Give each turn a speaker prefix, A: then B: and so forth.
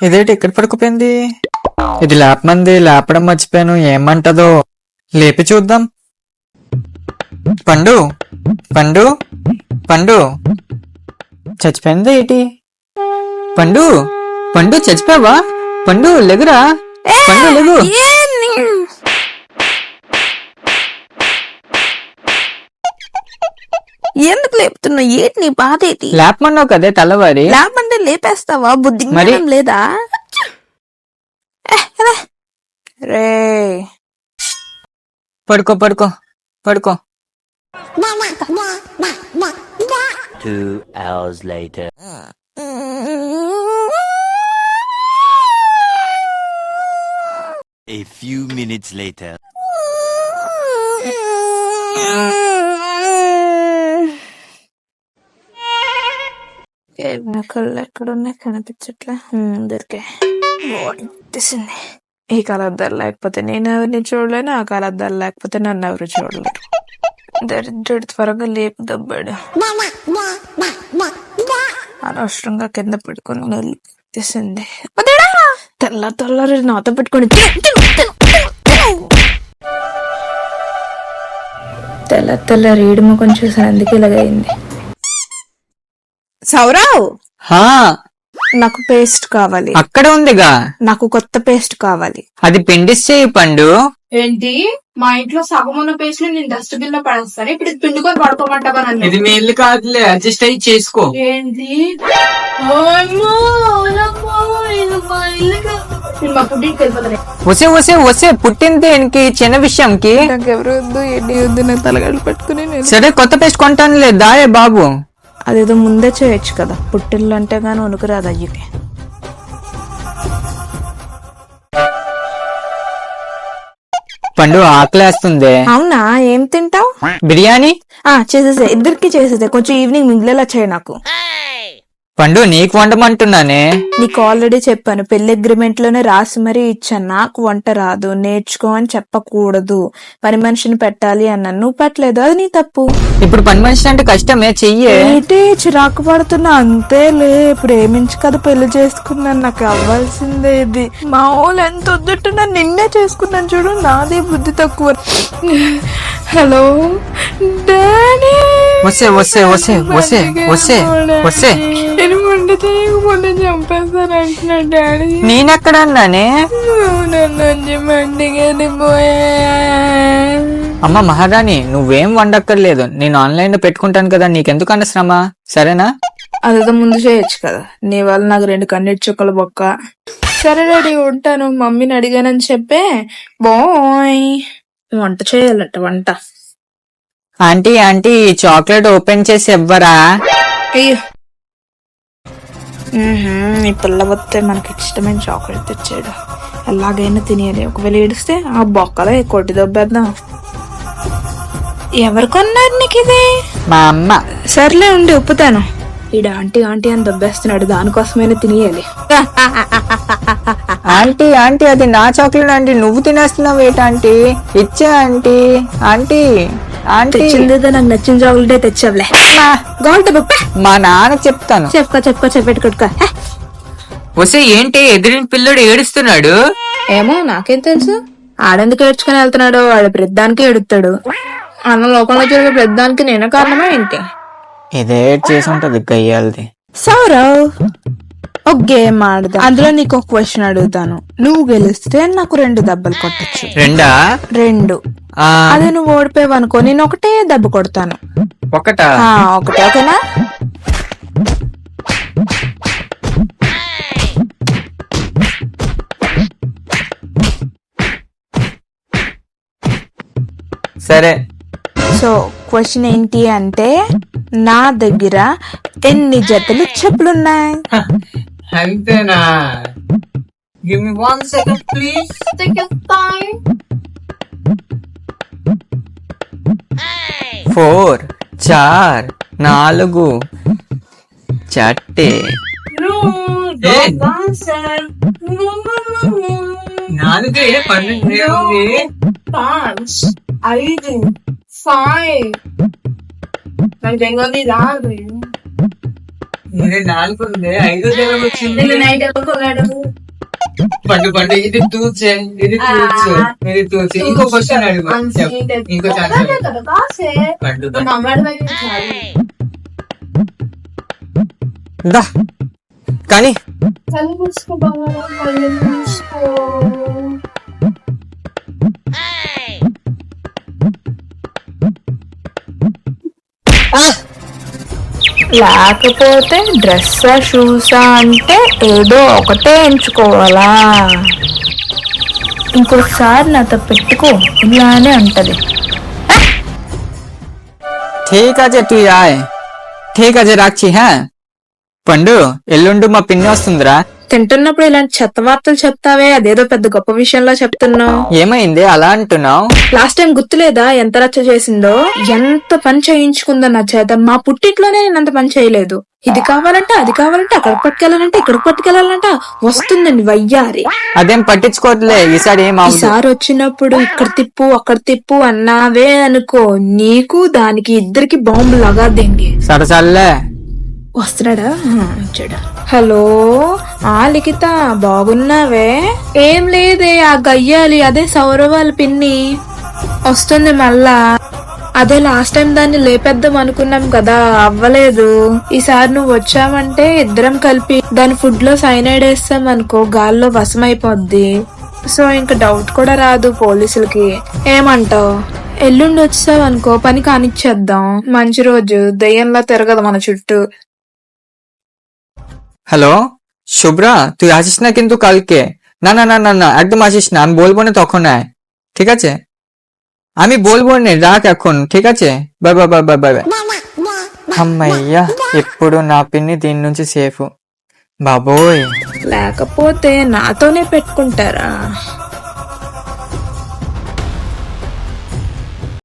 A: ఇదేంటి ఇక్కడ పడుకుపోయింది? ఇది లేపమంది, లేపడం మర్చిపోయాను. ఏమంటదో లేపి చూద్దాం. పండు పండు పండు చచ్చిపోయింది ఏంటి? పండు పండు చచ్చిపోయావా? పండు లెగురా, పండు లెగు.
B: ఎందుకు లేపుతున్నా? ఏంటి నీ బాధ? ఏంటి?
A: లేపమన్నావు కదే తెల్లవారి.
B: లేపంటే లేపేస్తావా? బుద్ధి లేదా? రే
A: పడుకో పడుకో పడుకో.
C: 2 hours later. A few minutes later.
B: కళ్ళు ఎక్కడున్నా కనిపించట్లే. దొరికే తీసింది. ఈ కలద్దాలు లేకపోతే నేను ఎవరిని చూడలేను, ఆ కలద్దాలు లేకపోతే నన్ను ఎవరు చూడలేరు. దరిద్రుడు త్వరగా లేపు దబ్బాడు. అనవసరంగా కింద పెట్టుకుని తీసింది. తెల్లారి నాతో పెట్టుకుని తెల్ల రీడి ముఖం చూసాను, అందుకే ఇలాగైంది. సౌరావ్, నాకు పేస్ట్ కావాలి.
A: అక్కడ ఉందిగా.
B: నాకు కొత్త పేస్ట్ కావాలి.
A: అది పిండిస్తే పండు.
D: ఏంటి? మా ఇంట్లో సగం ఉన్న పేస్ట్ నేను డస్ట్బిన్ లో పడేస్తాను. ఇప్పుడు ఇది పిండుకొని పడుకోమంటావా నన్ను?
A: ఇది మీ ఇల్లు కాదులే, అడ్జస్ట్ అయ్యి చేసుకో.
D: ఏంటి?
A: వసే వసే వసే పుట్టింది దేనికి? చిన్న విషయంకి
B: నాకెవరు వద్దు, ఎన్ని వద్దు. నాకు తలగడ్డలు పట్టుకుని
A: సరే కొత్త పేస్ట్ కొంటానులే, దాయే బాబు.
B: అదేదో ముందే చేయొచ్చు కదా. పుట్టిల్లు అంటే గాని వణుకు రాదు అయ్యకి.
A: పండు ఆకలేస్తుంది.
B: అవునా, ఏం తింటావు?
A: బిర్యానీ
B: చేసేసే, ఇద్దరికి చేసేసే. కొంచెం ఈవినింగ్ మిగిలేలా చేయి నాకు.
A: పండు నీకు వండమంటున్నానే.
B: నీకు ఆల్రెడీ చెప్పాను, పెళ్లి అగ్రిమెంట్ లోనే రాసి మరీ ఇచ్చాను. నాకు వంట రాదు, నేర్చుకో అని చెప్పకూడదు, పని మనిషిని పెట్టాలి అన్నాను. నువ్వు పెట్టలేదు, అది నీ తప్పు.
A: ఇప్పుడు పని మనిషి అంటే కష్టమే, చెయ్యే.
B: ఏంటి చిరాకు పడుతున్నా? అంతేలే, ప్రేమించి కదా పెళ్లి చేసుకున్నాను. నాకు అవ్వాల్సిందే ఇది. మా వాళ్ళు ఎంత వద్దుంటున్నా నిన్నే చేసుకున్నాను చూడు. నాదే బుద్ధి తక్కువ. Hello daddy.
A: వసే వసే వసే వసే వసే వసే.
B: నేను వంట చేయకపోతే చంపేస్తాను అంటున్నా డాడీ.
A: నేనెక్కడన్నానే? అమ్మ మహారాణి, నువ్వేం వండక్కర్లేదు, నేను ఆన్లైన్ లో పెట్టుకుంటాను కదా, నీకెందుకన్న శ్రమ, సరేనా?
B: అదేదో ముందు చేయొచ్చు కదా. నీ వల్ల నాకు 2 కన్నీటి చుక్కల బొక్క. సరే డాడీ ఉంటాను, మమ్మీని అడిగానని చెప్పే. బాయ్. వంట చేయాలంట, వంట.
A: ఆంటీ ఆంటీ, చాక్లెట్ ఓపెన్ చేసి ఇవ్వరా?
B: అయ్యో, ఈ పిల్ల వస్తే మనకి ఇష్టమైన చాక్లెట్ తెచ్చాడు. ఎలాగైనా తినేయాలి. ఒకవేళ ఏడిస్తే ఆ బొక్కలో కొట్టి దొబ్బేద్దాం. ఎవరు కొన్నారు నీకు ఇది?
A: మా అమ్మ.
B: సర్లే ఉండి ఉప్పుతాను. ఈడ ఆంటీ ఆంటీ అని దొబ్బేస్తున్నాడు, దానికోసమైనా తినేయాలి.
A: ఆంటీ ఆంటీ, అది నా చాక్లెట్ ఆంటీ, నువ్వు తినేస్తున్నావు ఏంటంటీ? ఇచ్చే ఆంటీ. ఆంటీ ఆంటీ,
B: తెచ్చిందేదో నాకు నచ్చిన చాక్లెట్ తెచ్చావులే.
A: మా నాన్న చెప్తాను.
B: చెప్పెట్టుకోట్టుకో.
A: వసే ఏంటి ఎదిరిన పిల్లడు ఏడుస్తున్నాడు?
B: ఏమో నాకేం తెలుసు. ఆడెందుకు ఏడ్చుకుని వెళ్తున్నాడు? వాడు ప్రతిదానికి ఏడుస్తాడు. అన్న లోకంలో జరిగే ప్రతిదానికి నేనే కారణమా ఏంటి?
A: ఇదే చేసి ఉంటది గయ్యాలది.
B: సౌరవ్, ఒక గేమ్ ఆడదాం. అందులో నీకు ఒక క్వశ్చన్ అడుగుతాను. నువ్వు గెలిస్తే నాకు 2 దెబ్బలు కొట్టచ్చు. 2. అదే నువ్వు ఓడిపోయావు అనుకో, నేను ఒకటే దెబ్బ కొడతాను.
A: ఒకటే,
B: ఓకేనా?
A: సరే.
B: సో క్వశ్చన్ ఏంటి అంటే, నా దగ్గర ఎన్ని జతలు చెప్పులున్నాయి?
A: అంతేనా? Give me 1 second please.
D: Take your time.
A: 4 4 4 చట్టే.
D: No, don't answer. No.
A: 4 12
D: 5 5. నాకు జంగది రాదు.
A: 4 ఉంది, 5 జ్వరం వచ్చింది.
D: నిన్న నైట్ ఎవరు కొన్నాడు?
A: పండు పండు ఇది తూచే, ఇది తూచు, ఇది తూచు. ఇంకో క్వశ్చన్ అడుగు, ఇంకో ఛాన్స్
D: అదే కదా కాసే.
A: పండు
D: మా అమ్మాయి దగ్గర చాలు.
A: దా కానీ
D: కళ్ళు మూసుకో బంగారం, కళ్ళు మూసుకో.
B: లేకపోతే డ్రెస్సా షూసా అంటే ఏదో ఒకటే ఎంచుకోవాలా? ఇంకోసారి నాతో పెట్టుకో, ఇలానే ఉంటది.
A: ঠিক আছে তুই আয়, ঠিক আছে রাখছি হ্যাঁ. పండు ఎల్లుండి మా పిన్ని వస్తుందిరా.
B: తింటున్నప్పుడు ఇలాంటి చెత్త వార్తలు చెప్తావే, అదేదో పెద్ద గొప్ప విషయంలో చెప్తున్నావు.
A: ఏమైంది అలా అంటున్నావు?
B: లాస్ట్ టైం గుర్తులేదా ఎంత రచ్చ చేసిందో? ఎంత పని చేయించుకుందో నా చేత. మా పుట్టింట్లోనే నేను అంత పని చేయలేదు. ఇది కావాలంటే అది కావాలంటే అక్కడికి పట్టుకెళ్ళాలంటే ఇక్కడికి పట్టుకెళ్ళాలంట. వస్తుందండి వయ్యారి.
A: అదేం పట్టించుకోవట్లే, ఈసారి ఏం అవ్వదు.
B: ఈసారి వచ్చినప్పుడు ఇక్కడ తిప్పు అక్కడ తిప్పు అన్నావే అనుకో, నీకు దానికి ఇద్దరికి బాంబు లగాదేంగి.
A: సరసల్లే.
B: వస్తున్నాడా? వచ్చాడా? హలో, ఆ లిఖిత బాగున్నావే? ఏం లేదే, ఆ గయ్యాలి అదే సౌరవాల పిన్ని వస్తుంది మళ్ళా. అదే లాస్ట్ టైం దాన్ని లేపేద్దాం అనుకున్నాం కదా, అవ్వలేదు. ఈసారి నువ్వు వచ్చావంటే ఇద్దరం కలిపి దాని ఫుడ్ లో సైనైడ్ వేస్తాం అనుకో, గాల్లో వశమైపోద్ది. సో ఇంకా డౌట్ కూడా రాదు పోలీసులకి. ఏమంటావు? ఎల్లుండి వచ్చావనుకో పని కానిచ్చేద్దాం. మంచి రోజు, దయ్యంలా తిరగదు మన చుట్టూ.
A: হ্যালো শুভ্রা, তুই আসিস না কিন্তু কালকে। না না না না না একদম আসিস না, আমি বলবো না তখন আয়, ঠিক আছে? আমি বলবো না, রাখ এখন, ঠিক আছে? Bye bye bye bye bye. అమ్మయ్యా, ఇప్పుడు నా పిన్ని దీని నుంచి సేఫ్. బాబోయ్,
B: లేకపోతే నాతోనే పెట్టుకుంటారా?